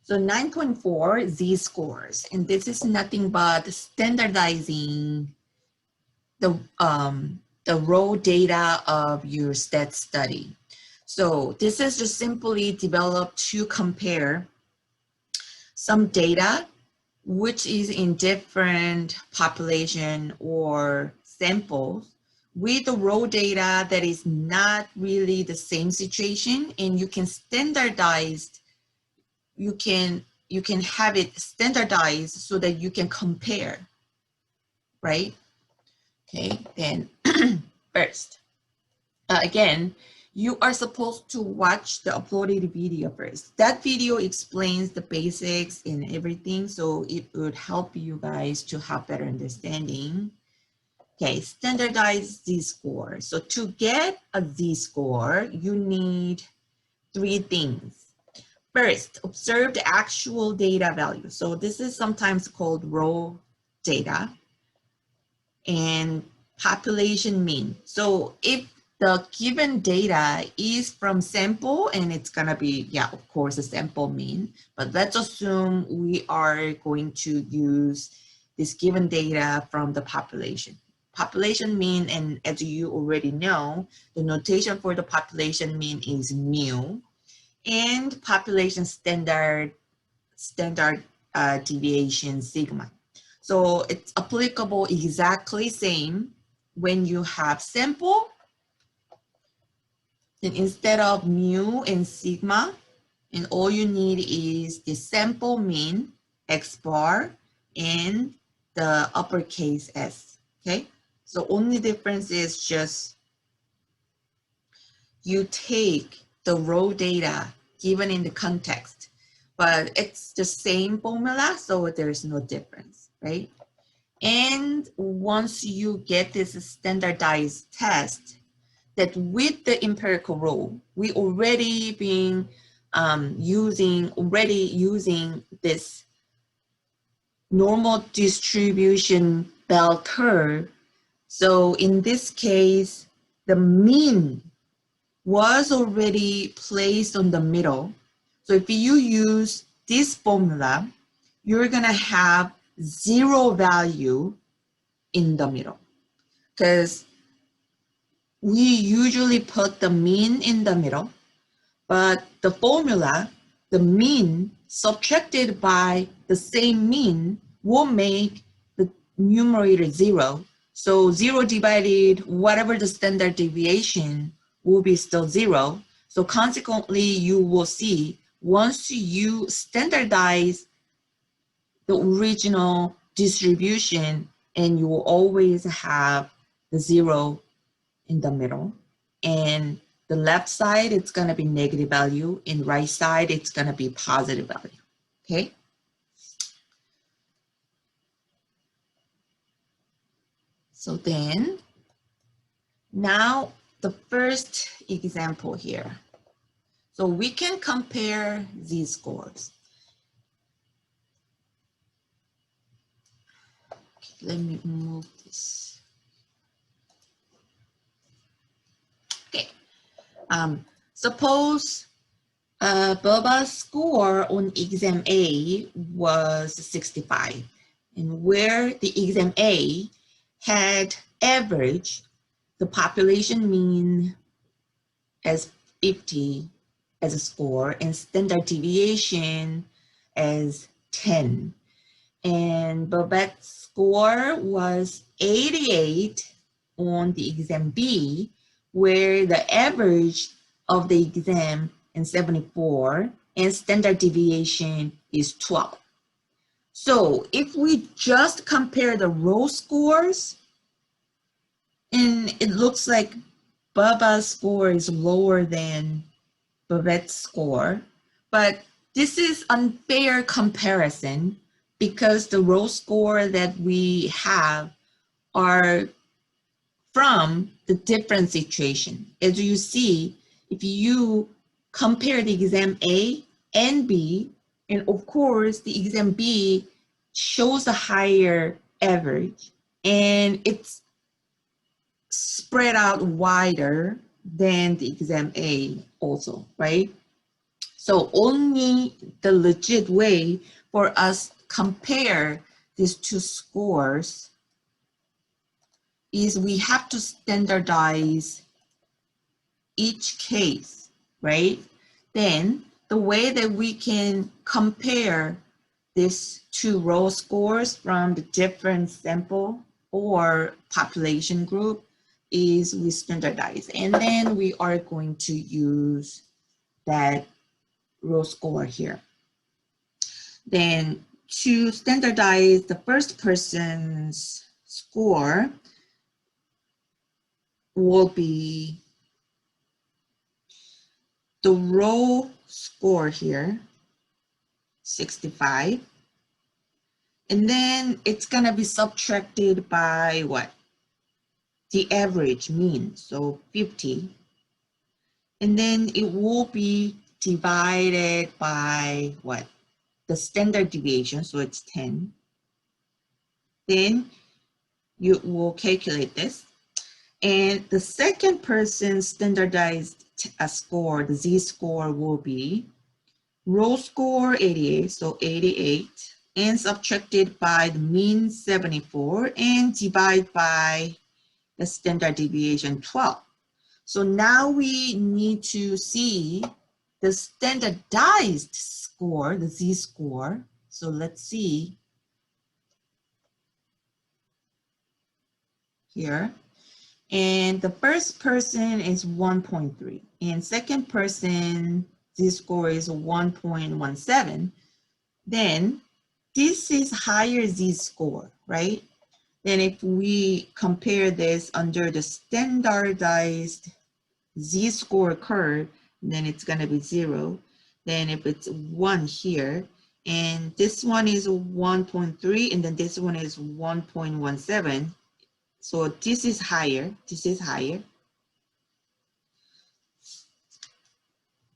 So 9.4 Z-scores, and this is nothing but standardizing the raw data of your stat study. So this is just simply developed to compare some data which is in different population or samples with the raw data that is not really the same situation, and you can standardize, you can have it standardized so that you can compare, right? Okay, then first, again, you are supposed to watch the uploaded video first. That video explains the basics and everything, so it would help you guys to have better understanding. Okay, standardize Z-score. So to get a Z-score, you need 3 things. First, observe the actual data value. So this is sometimes called raw data, and population mean. So if the given data is from sample, and it's gonna be, yeah, of course, a sample mean, but let's assume we are going to use this given data from the population. Population mean, and as you already know, the notation for the population mean is mu, and population standard deviation sigma. So it's applicable exactly same when you have sample, then instead of mu and sigma, and all you need is the sample mean, x bar, and the uppercase S, okay? So only difference is just you take the raw data given in the context, but it's the same formula, so there's no difference, right? And once you get this standardized test, that with the empirical rule, we already been using this normal distribution bell curve. So in this case, the mean was already placed on the middle. So if you use this formula, you're gonna have 0 value in the middle, because we usually put the mean in the middle, but the formula, the mean subtracted by the same mean will make the numerator 0. So 0 divided whatever the standard deviation will be still 0. So consequently, you will see once you standardize the original distribution, and you will always have the 0 in the middle, and the left side, it's going to be negative value, and right side, it's going to be positive value, okay? So then, now the first example here. So we can compare these scores. Okay, let me move this. Okay, suppose Boba's score on exam A was 65, and where the exam A had average the population mean as 50 as a score, and standard deviation as 10. And Babette's score was 88 on the exam B, where the average of the exam is 74 and standard deviation is 12. So if we just compare the raw scores, and it looks like Baba's score is lower than Babette's score, but this is unfair comparison because the raw score that we have are from the different situation. As you see, if you compare the exam A and B, and of course the exam B shows a higher average, and it's spread out wider than the exam A also, right? So only the legit way for us compare these two scores is we have to standardize each case, right? Then the way that we can compare these two raw scores from the different sample or population group is we standardize. And then we are going to use that raw score here. Then to standardize the first person's score will be the raw score here, 65. And then it's gonna be subtracted by what? The average mean, so 50. And then it will be divided by what? The standard deviation, so it's 10. Then you will calculate this. And the second person's standardized score, the z-score, will be raw score 88, so 88, and subtracted by the mean 74, and divide by the standard deviation 12. So now we need to see the standardized score, the z-score. So let's see here. And the first person is 1.3, and second person, z-score is 1.17. Then this is higher z-score, right? Then if we compare this under the standardized z-score curve, then it's gonna be 0. Then if it's 1 here, and this one is 1.3, and then this one is 1.17, so this is higher, this is higher.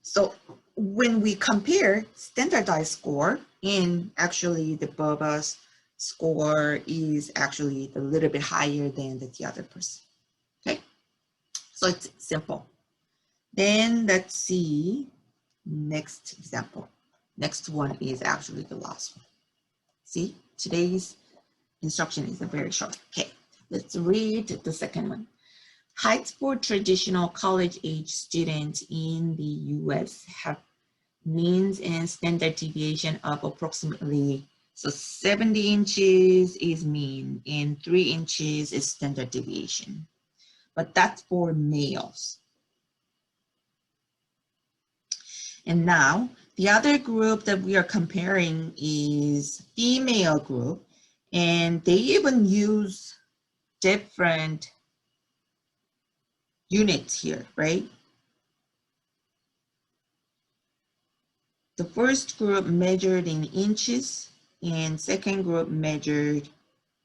So when we compare standardized score, and actually the Bubba's score is actually a little bit higher than the other person, okay? So it's simple. Then let's see, next example. Next one is actually the last one. See, today's instruction is very short. Okay, let's read the second one. Heights for traditional college-age students in the US have means and standard deviation of approximately, so 70 inches is mean and 3 inches is standard deviation. But that's for males. And now the other group that we are comparing is female group, and they even use different units here, right? The first group measured in inches, and second group measured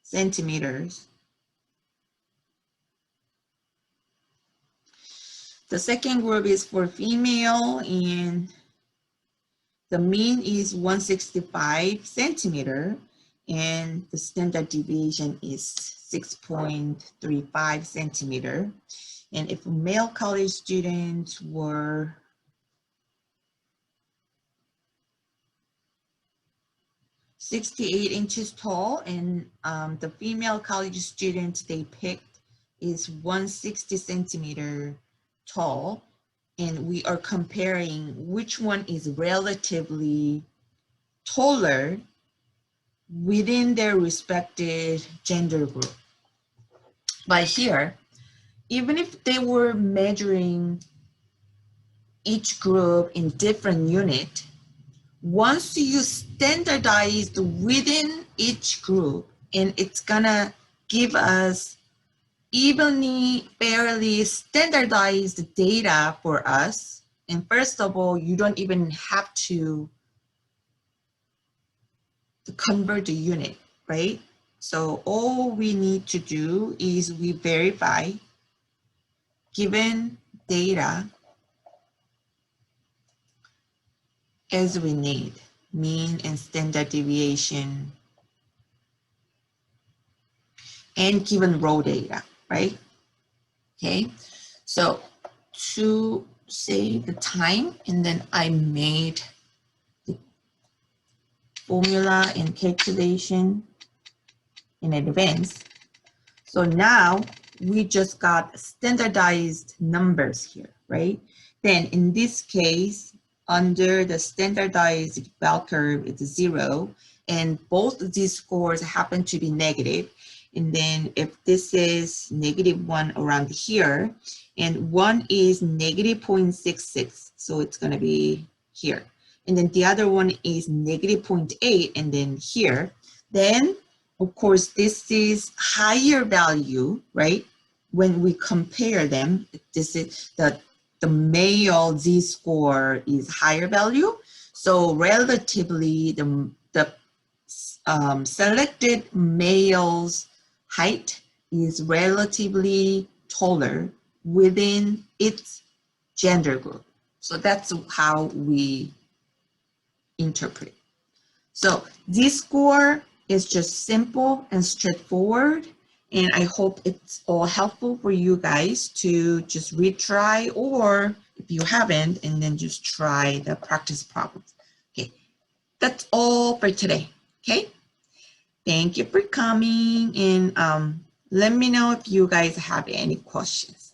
centimeters. The second group is for female, and the mean is 165 centimeter, and the standard deviation is 6.35 centimeter. And if male college students were (68) tall, and the female college student they picked is 160 centimeter tall, and we are comparing which one is relatively taller within their respective gender group. But here, even if they were measuring each group in different unit, once you standardize within each group, and it's gonna give us evenly, fairly standardized data for us. And first of all, you don't even have to convert the unit, right? So all we need to do is we verify given data as we need, mean and standard deviation, and given raw data, right? Okay, so to say the time, and then I made the formula and calculation in advance. So now we just got standardized numbers here, right? Then in this case, under the standardized bell curve, it's 0, and both of these scores happen to be negative. And then if this is -1 around here, and 1 is -0.66, so it's going to be here. And then the other one is -0.8, and then here. Then, of course, this is higher value, right? When we compare them, this is the male z-score is higher value. So relatively, the selected male's height is relatively taller within its gender group. So that's how we interpret. So z-score is just simple and straightforward. And I hope it's all helpful for you guys to just retry, or if you haven't, and then just try the practice problems. Okay, that's all for today. Okay, thank you for coming, and let me know if you guys have any questions.